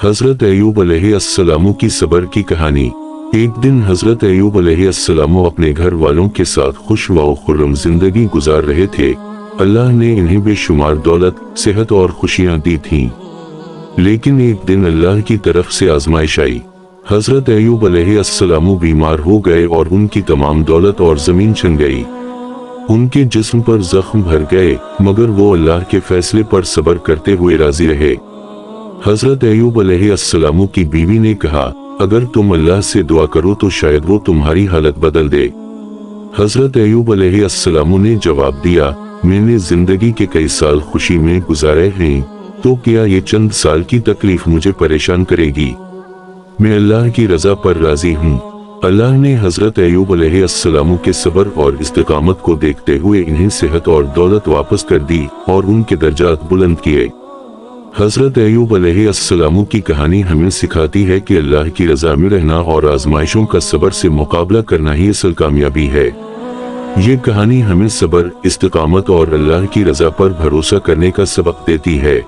حضرت ایوب علیہ السلام کی صبر کی کہانی۔ ایک دن حضرت ایوب علیہ السلام اپنے گھر والوں کے ساتھ خوش و خرم زندگی گزار رہے تھے۔ اللہ نے انہیں بے شمار دولت، صحت اور خوشیاں دی تھیں، لیکن ایک دن اللہ کی طرف سے آزمائش آئی۔ حضرت ایوب علیہ السلام بیمار ہو گئے اور ان کی تمام دولت اور زمین چھن گئی۔ ان کے جسم پر زخم بھر گئے، مگر وہ اللہ کے فیصلے پر صبر کرتے ہوئے راضی رہے۔ حضرت ایوب علیہ السلام کی بیوی نے کہا، اگر تم اللہ سے دعا کرو تو شاید وہ تمہاری حالت بدل دے۔ حضرت ایوب علیہ السلام نے جواب دیا، میں نے زندگی کے کئی سال خوشی میں گزارے ہیں، تو کیا یہ چند سال کی تکلیف مجھے پریشان کرے گی؟ میں اللہ کی رضا پر راضی ہوں۔ اللہ نے حضرت ایوب علیہ السلام کے صبر اور استقامت کو دیکھتے ہوئے انہیں صحت اور دولت واپس کر دی اور ان کے درجات بلند کیے۔ حضرت ایوب علیہ السلام کی کہانی ہمیں سکھاتی ہے کہ اللہ کی رضا میں رہنا اور آزمائشوں کا صبر سے مقابلہ کرنا ہی اصل کامیابی ہے۔ یہ کہانی ہمیں صبر، استقامت اور اللہ کی رضا پر بھروسہ کرنے کا سبق دیتی ہے۔